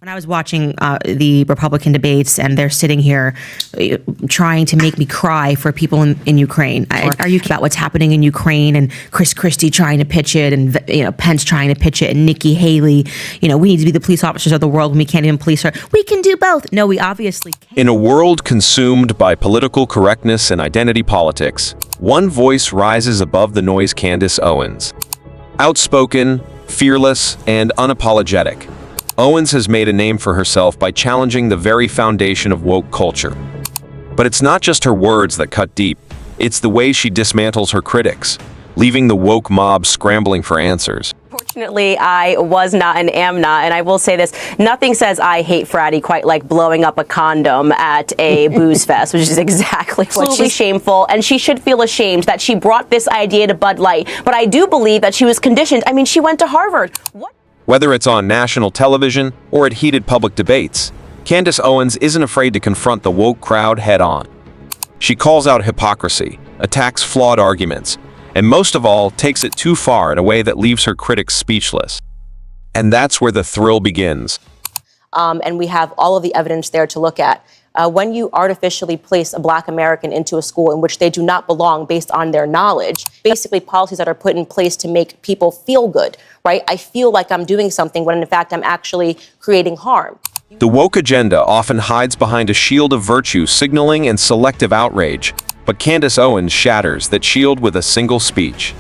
When I was watching the Republican debates and they're sitting here trying to make me cry for people in Ukraine. Are you about what's happening in Ukraine and Chris Christie trying to pitch it and Pence trying to pitch it and Nikki Haley, we need to be the police officers of the world when we can't even police her. We can do both. No, we obviously can't. In a world consumed by political correctness and identity politics, one voice rises above the noise. Candace Owens. Outspoken, fearless, and unapologetic, Owens has made a name for herself by challenging the very foundation of woke culture. But it's not just her words that cut deep, it's the way she dismantles her critics, leaving the woke mob scrambling for answers. Fortunately, I was not and am not, and I will say this, nothing says I hate fratty quite like blowing up a condom at a booze fest, which is exactly what she's shameful, and she should feel ashamed that she brought this idea to Bud Light, but I do believe that she was conditioned. I mean, she went to Harvard. What? Whether it's on national television or at heated public debates, Candace Owens isn't afraid to confront the woke crowd head-on. She calls out hypocrisy, attacks flawed arguments, and most of all, takes it too far in a way that leaves her critics speechless. And that's where the thrill begins. And we have all of the evidence there to look at. When you artificially place a Black American into a school in which they do not belong based on their knowledge, basically policies that are put in place to make people feel good, right? I feel like I'm doing something when in fact I'm actually creating harm. The woke agenda often hides behind a shield of virtue signaling and selective outrage, but Candace Owens shatters that shield with a single speech.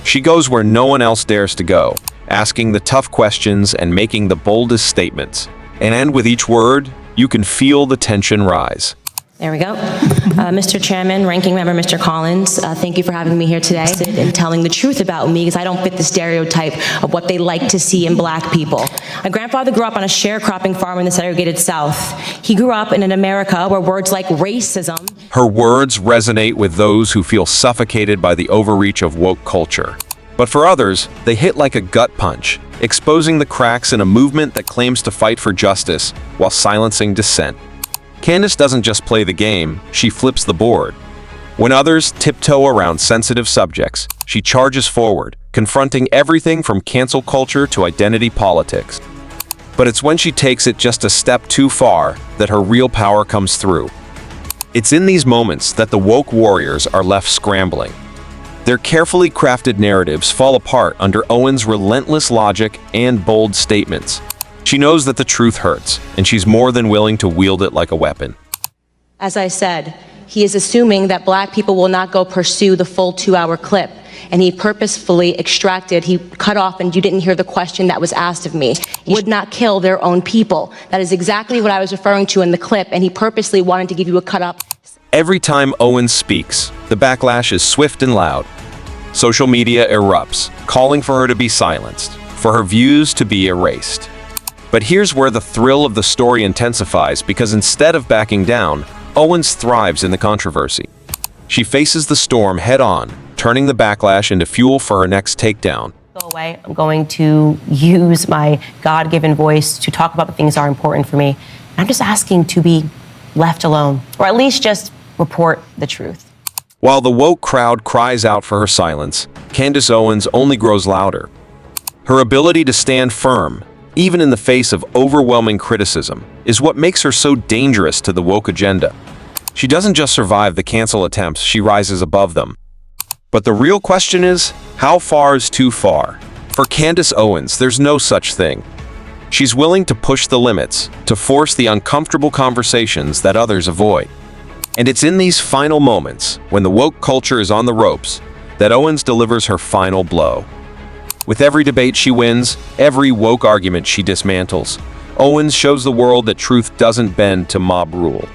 She goes where no one else dares to go, asking the tough questions and making the boldest statements. And with each word, you can feel the tension rise. There we go. Mr. Chairman, Ranking Member Mr. Collins, thank you for having me here today and telling the truth about me, because I don't fit the stereotype of what they like to see in Black people. My grandfather grew up on a sharecropping farm in the segregated South. He grew up in an America where words like racism... Her words resonate with those who feel suffocated by the overreach of woke culture. But for others, they hit like a gut punch, exposing the cracks in a movement that claims to fight for justice while silencing dissent. Candace doesn't just play the game, she flips the board. When others tiptoe around sensitive subjects, she charges forward, confronting everything from cancel culture to identity politics. But it's when she takes it just a step too far that her real power comes through. It's in these moments that the woke warriors are left scrambling. Their carefully crafted narratives fall apart under Owens' relentless logic and bold statements. She knows that the truth hurts, and she's more than willing to wield it like a weapon. As I said, he is assuming that Black people will not go pursue the full 2-hour clip, and he purposefully he cut off, and you didn't hear the question that was asked of me. He would not kill their own people. That is exactly what I was referring to in the clip, and he purposely wanted to give you a cut up. Every time Owens speaks, the backlash is swift and loud. Social media erupts, calling for her to be silenced, for her views to be erased. But here's where the thrill of the story intensifies, because instead of backing down, Owens thrives in the controversy. She faces the storm head-on, turning the backlash into fuel for her next takedown. Go away. I'm going to use my God-given voice to talk about the things that are important for me. I'm just asking to be left alone, or at least just report the truth. While the woke crowd cries out for her silence, Candace Owens only grows louder. Her ability to stand firm, even in the face of overwhelming criticism, is what makes her so dangerous to the woke agenda. She doesn't just survive the cancel attempts, she rises above them. But the real question is, how far is too far? For Candace Owens, there's no such thing. She's willing to push the limits, to force the uncomfortable conversations that others avoid. And it's in these final moments, when the woke culture is on the ropes, that Owens delivers her final blow. With every debate she wins, every woke argument she dismantles, Owens shows the world that truth doesn't bend to mob rule.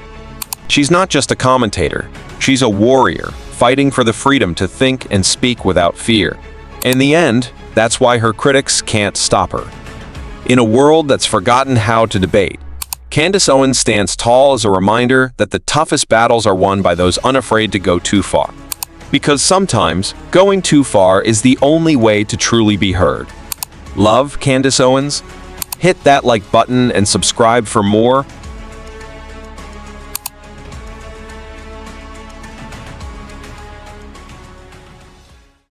She's not just a commentator, she's a warrior, fighting for the freedom to think and speak without fear. In the end, that's why her critics can't stop her. In a world that's forgotten how to debate, Candace Owens stands tall as a reminder that the toughest battles are won by those unafraid to go too far. Because sometimes, going too far is the only way to truly be heard. Love Candace Owens? Hit that like button and subscribe for more.